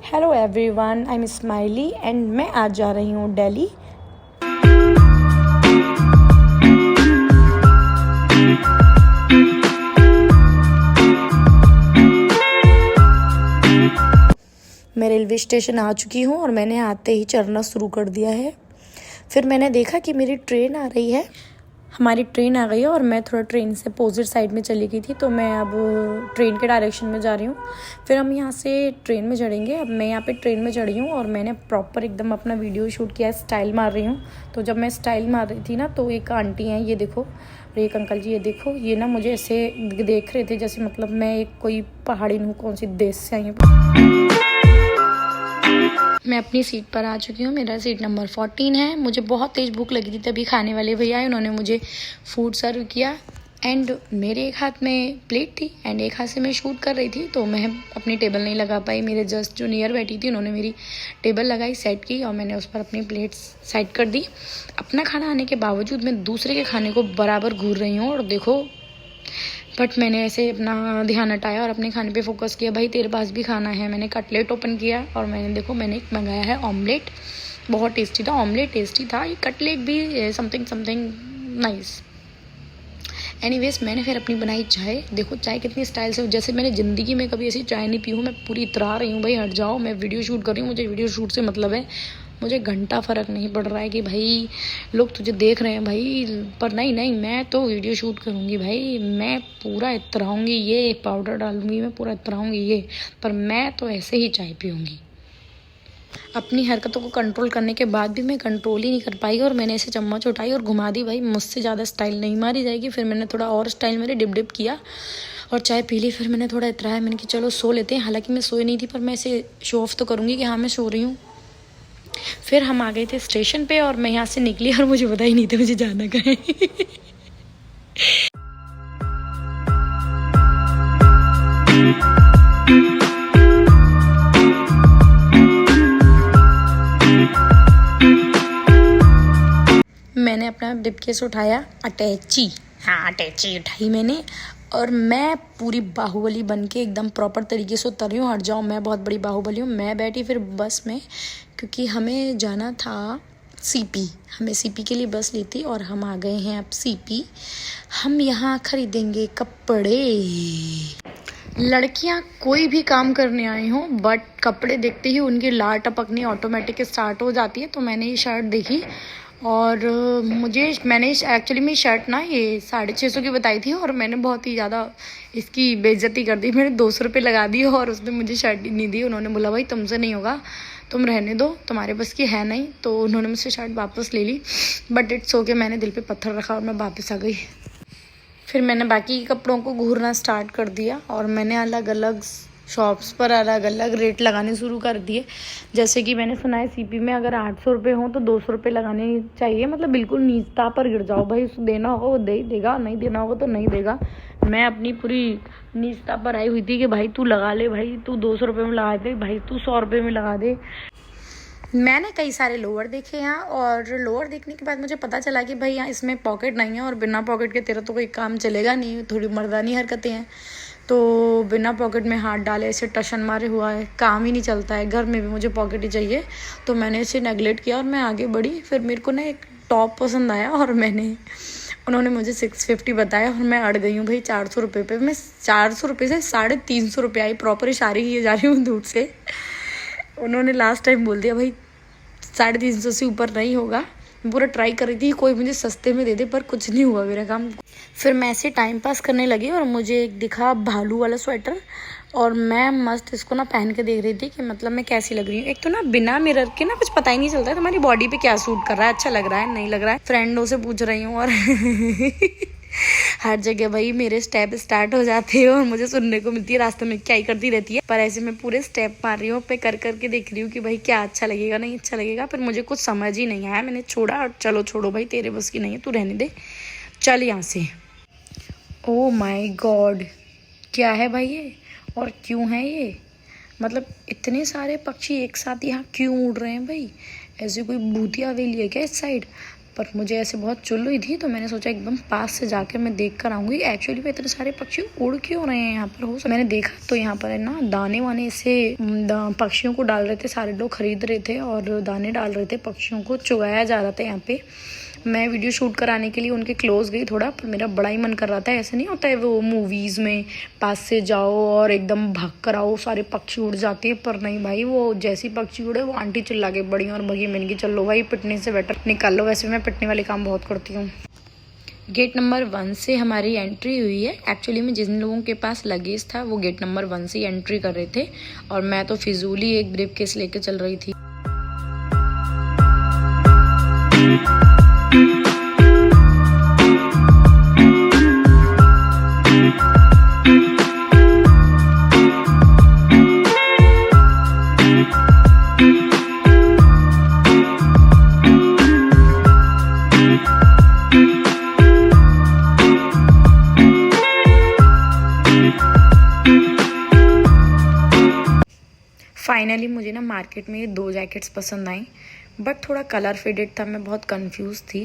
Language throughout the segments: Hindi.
Hello everyone, I am smiley and मैं आज जा रही हूँ दिल्ली। मैं रेलवे स्टेशन आ चुकी हूँ और मैंने आते ही चढ़ना शुरू कर दिया है। फिर मैंने देखा कि मेरी ट्रेन आ रही है। हमारी ट्रेन आ गई है और मैं थोड़ा ट्रेन से अपोजिट साइड में चली गई थी, तो मैं अब ट्रेन के डायरेक्शन में जा रही हूँ। फिर हम यहाँ से ट्रेन में चढ़ेंगे। अब मैं यहाँ पे ट्रेन में चढ़ी हूँ और मैंने प्रॉपर एकदम अपना वीडियो शूट किया है, स्टाइल मार रही हूँ। तो जब मैं स्टाइल मार रही थी ना, तो एक आंटी हैं, ये देखो, और एक अंकल जी, ये देखो, ये ना मुझे ऐसे देख रहे थे जैसे मतलब मैं एक कोई पहाड़ी हूँ, कौन सी देश से आई हूँ। मैं अपनी सीट पर आ चुकी हूँ। मेरा सीट नंबर 14 है। मुझे बहुत तेज़ भूख लगी थी, तभी खाने वाले भैया आए, उन्होंने मुझे फूड सर्व किया। एंड मेरे एक हाथ में प्लेट थी एंड एक हाथ से मैं शूट कर रही थी, तो मैं अपनी टेबल नहीं लगा पाई। मेरे जस्ट जो नियर बैठी थी, उन्होंने मेरी टेबल लगाई, सेट की, और मैंने उस पर अपनी प्लेट्स साइड कर दी। अपना खाना आने के बावजूद मैं दूसरे के खाने को बराबर घूर रही हूँ, और देखो, बट मैंने ऐसे अपना ध्यान हटाया और अपने खाने पे फोकस किया। भाई तेरे पास भी खाना है। मैंने कटलेट ओपन किया और मैंने देखो, मैंने एक मंगाया है ऑमलेट। बहुत टेस्टी था, ऑमलेट टेस्टी था, ये कटलेट भी समथिंग नाइस। एनीवेज, मैंने फिर अपनी बनाई चाय। देखो चाय कितनी स्टाइल से, जैसे मैंने ज़िंदगी में कभी ऐसी चाय नहीं पी हूँ। मैं पूरी इतरा रही हूँ, भाई हट जाओ, मैं वीडियो शूट कर रही हूँ, मुझे वीडियो शूट से मतलब है। मुझे घंटा फ़र्क नहीं पड़ रहा है कि भाई लोग तुझे देख रहे हैं भाई, पर नहीं, मैं तो वीडियो शूट करूँगी भाई। मैं पूरा इतराऊँगी, ये पाउडर डालूँगी, मैं पूरा इतराऊँगी ये, पर मैं तो ऐसे ही चाय पीऊँगी। अपनी हरकतों को कंट्रोल करने के बाद भी मैं कंट्रोल ही नहीं कर पाई और मैंने ऐसे चम्मच उठाई और घुमा दी। भाई मुझसे ज़्यादा स्टाइल नहीं मारी जाएगी। फिर मैंने थोड़ा और स्टाइल मेरे डिप किया और चाय पी ली। फिर मैंने थोड़ा इतराया, मैंने कि चलो सो लेते हैं। हालांकि मैं सोई नहीं थी, पर मैं ऐसे शो ऑफ तो करूँगी कि हाँ मैं सो रही हूँ। फिर हम आ गए थे स्टेशन पे और मैं यहाँ से निकली और मुझे पता ही नहीं था मुझे जाना कहाँ है। मैंने अपना डिप केस उठाया, अटैची, हाँ अटैची उठाई मैंने, और मैं पूरी बाहुबली बन के एकदम प्रॉपर तरीके से उतर रही हूँ। हट जाओ, मैं बहुत बड़ी बाहुबली हूँ। मैं बैठी फिर बस में, क्योंकि हमें जाना था सीपी। हमें सीपी के लिए बस ली थी और हम आ गए हैं अब सीपी। हम यहाँ खरीदेंगे कपड़े। लड़कियाँ कोई भी काम करने आई हों, बट कपड़े देखते ही उनकी लार टपकनी ऑटोमेटिक स्टार्ट हो जाती है। तो मैंने ये शर्ट देखी और मैंने एक्चुअली मेरी शर्ट ना ये 650 की बताई थी और मैंने बहुत ही ज़्यादा इसकी बेइज्जती कर दी। मैंने 200 रुपये लगा दिए और उसने मुझे शर्ट ही नहीं दी। उन्होंने बोला भाई तुमसे नहीं होगा, तुम रहने दो, तुम्हारे बस की है नहीं। तो उन्होंने मुझसे शर्ट वापस ले ली, बट इट्स ओके। मैंने दिल पे पत्थर रखा और मैं वापस आ गई। फिर मैंने बाकी कपड़ों को घूरना स्टार्ट कर दिया और मैंने अलग अलग शॉप्स पर अलग अलग रेट लगाने शुरू कर दिए। जैसे कि मैंने सुना है सीपी में अगर 800 रुपये हों तो 200 रुपये लगाने चाहिए, मतलब बिल्कुल नीचता पर गिर जाओ। भाई उसको देना होगा वो दे देगा, नहीं देना होगा तो नहीं देगा। मैं अपनी पूरी नीचता पर आई हुई थी कि भाई तू लगा ले, भाई तू 200 रुपये में लगा दे, भाई तू 100 रुपये में लगा दे। मैंने कई सारे लोअर देखे यहाँ, और लोअर देखने के बाद मुझे पता चला कि भाई यहाँ इसमें पॉकेट नहीं है और बिना पॉकेट के तेरा तो कोई काम चलेगा नहीं। थोड़ी मर्दानी हरकतें हैं, तो बिना पॉकेट में हाथ डाले ऐसे टशन मारे हुआ है, काम ही नहीं चलता है। घर में भी मुझे पॉकेट ही चाहिए, तो मैंने इसे नेगलेक्ट किया और मैं आगे बढ़ी। फिर मेरे को ना एक टॉप पसंद आया और उन्होंने मुझे 650 बताया और मैं अड़ गई हूँ भाई 400 रुपये पे। मैं 400 रुपये से 350 रुपये आई, प्रॉपर इशारे किए जा रही हूँ दूर से। उन्होंने लास्ट टाइम बोल दिया भाई 350 से ऊपर नहीं होगा। मैं पूरा ट्राई कर रही थी कोई मुझे सस्ते में दे दे, पर कुछ नहीं हुआ मेरा काम। फिर मैं ऐसे टाइम पास करने लगी और मुझे एक दिखा भालू वाला स्वेटर, और मैं मस्त इसको ना पहन के देख रही थी कि मतलब मैं कैसी लग रही हूँ। एक तो ना बिना मिरर के ना कुछ पता ही नहीं चलता है तुम्हारी बॉडी पे क्या सूट कर रहा है, अच्छा लग रहा है नहीं लग रहा है। फ्रेंडों से पूछ रही हूँ और हर जगह भाई मेरे स्टेप स्टार्ट हो जाते हैं और मुझे सुनने को मिलती है रास्ते में क्या ही करती रहती है। पर ऐसे मैं पूरे स्टेप मार रही हूँ, पे कर करके देख रही हूँ कि भाई क्या अच्छा लगेगा नहीं अच्छा लगेगा। फिर मुझे कुछ समझ ही नहीं आया, मैंने छोड़ा और चलो छोड़ो भाई तेरे बस की नहीं है, तू रहने दे, चल यहाँ से। ओ माई गॉड, क्या है भाई ये, और क्यों है ये, मतलब इतने सारे पक्षी एक साथ यहाँ क्यों उड़ रहे हैं भाई? ऐसी कोई भूतिया हवेली है क्या इस साइड? पर मुझे ऐसे बहुत चुल रही थी तो मैंने सोचा एकदम पास से जाकर मैं देख कर आऊँगी एक्चुअली में इतने सारे पक्षी उड़ क्यों रहे हैं यहाँ पर। हो मैंने देखा तो यहाँ पर है ना दाने वाने से पक्षियों को डाल रहे थे, सारे लोग खरीद रहे थे और दाने डाल रहे थे, पक्षियों को चुगाया जा रहा था यहाँ पे। मैं वीडियो शूट कराने के लिए उनके क्लोज गई थोड़ा, पर मेरा बड़ा ही मन कर रहा था। ऐसे नहीं होता है वो मूवीज़ में पास से जाओ और एकदम भाग कर आओ, सारे पक्षी उड़ जाते हैं, पर नहीं भाई, वो जैसी पक्षी उड़े वो आंटी चिल्ला के बड़ी और भगी। मैंने की चलो भाई पिटने से बेटर निकाल लो। वैसे मैं पिटने वाले काम बहुत करती हूँ। गेट नंबर 1 से हमारी एंट्री हुई है। एक्चुअली में जिन लोगों के पास लगेज था वो गेट नंबर 1 से एंट्री कर रहे थे और मैं तो फिजूली एक ब्रीफकेस लेके चल रही थी। फाइनली मुझे ना मार्केट में ये 2 जैकेट्स पसंद आई, बट थोड़ा कलर फेडेड था, मैं बहुत कंफ्यूज थी।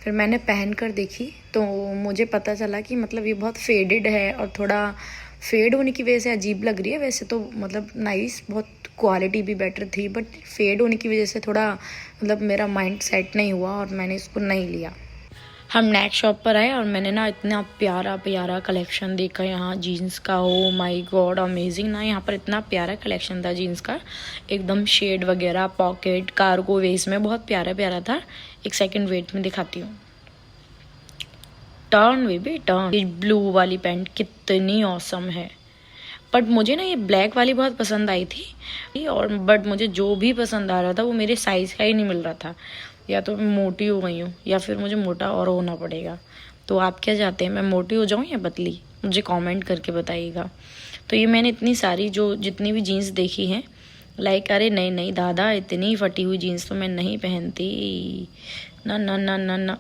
फिर मैंने पहन कर देखी तो मुझे पता चला कि मतलब ये बहुत फेडेड है और थोड़ा फेड होने की वजह से अजीब लग रही है। वैसे तो मतलब नाइस, बहुत क्वालिटी भी बेटर थी, बट फेड होने की वजह से थोड़ा मतलब मेरा माइंड सेट नहीं हुआ और मैंने इसको नहीं लिया। हम नेक्स्ट शॉप पर आए और मैंने ना इतना प्यारा प्यारा कलेक्शन देखा यहाँ जीन्स का। ओ माय गॉड अमेजिंग ना, यहाँ पर इतना प्यारा कलेक्शन था जीन्स का, एकदम शेड वगैरह, पॉकेट, कार्गो वेस्ट में बहुत प्यारा प्यारा था। एक सेकंड वेट में दिखाती हूँ। टर्न बेबी टर्न, ये ब्लू वाली पैंट कितनी ऑसम है, बट मुझे ना ये ब्लैक वाली बहुत पसंद आई थी और बट मुझे जो भी पसंद आ रहा था वो मेरे साइज़ का ही नहीं मिल रहा था। या तो मैं मोटी हो गई हूँ या फिर मुझे मोटा और होना पड़ेगा। तो आप क्या चाहते हैं, मैं मोटी हो जाऊँ या पतली? मुझे कमेंट करके बताइएगा। तो ये मैंने इतनी सारी जितनी भी जीन्स देखी हैं, लाइक अरे नहीं नहीं दादा, इतनी फटी हुई जीन्स तो मैं नहीं पहनती, ना ना ना ना ना।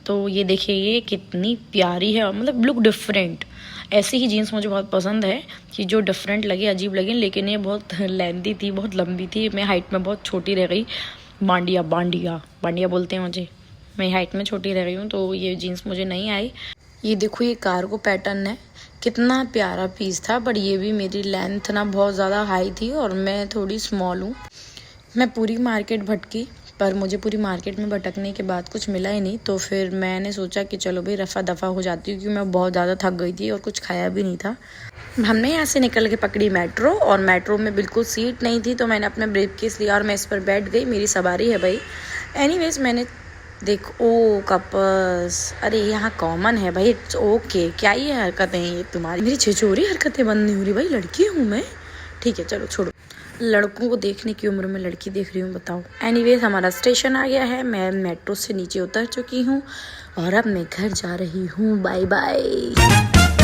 तो ये देखिए ये कितनी प्यारी है, मतलब लुक डिफरेंट। ऐसी ही जीन्स मुझे बहुत पसंद है कि जो डिफरेंट लगे, अजीब लगे, लेकिन ये बहुत लेंथी थी, बहुत लंबी थी, मैं हाइट में बहुत छोटी रह गई। बांडिया बांडिया बांडिया बोलते हैं मुझे, मैं हाइट में छोटी रह गई हूँ, तो ये जीन्स मुझे नहीं आई। ये देखो ये कार्गो पैटर्न है, कितना प्यारा पीस था, बट ये भी मेरी लेंथ ना बहुत ज़्यादा हाई थी और मैं थोड़ी स्मॉल हूँ। मैं पूरी मार्केट भटकी, पर मुझे पूरी मार्केट में भटकने के बाद कुछ मिला ही नहीं। तो फिर मैंने सोचा कि चलो भाई रफ़ा दफ़ा हो जाती हूँ, क्योंकि मैं बहुत ज़्यादा थक गई थी और कुछ खाया भी नहीं था। हमने यहाँ से निकल के पकड़ी मेट्रो, और मेट्रो में बिल्कुल सीट नहीं थी, तो मैंने अपना ब्रीफकेस लिया और मैं इस पर बैठ गई। मेरी सवारी है भाई। एनीवेज मैंने ओ कपल्स, अरे यहाँ कॉमन है भाई, इट्स ओके। क्या ये हरकतें हैं ये तुम्हारी? मेरी छिछोरी हरकतें बंद नहीं हो रही भाई, लड़की हूँ मैं। ठीक है चलो छोड़ो, लड़कों को देखने की उम्र में लड़की देख रही हूँ, बताओ। एनीवेज हमारा स्टेशन आ गया है, मैं मेट्रो से नीचे उतर चुकी हूँ और अब मैं घर जा रही हूँ। Bye bye.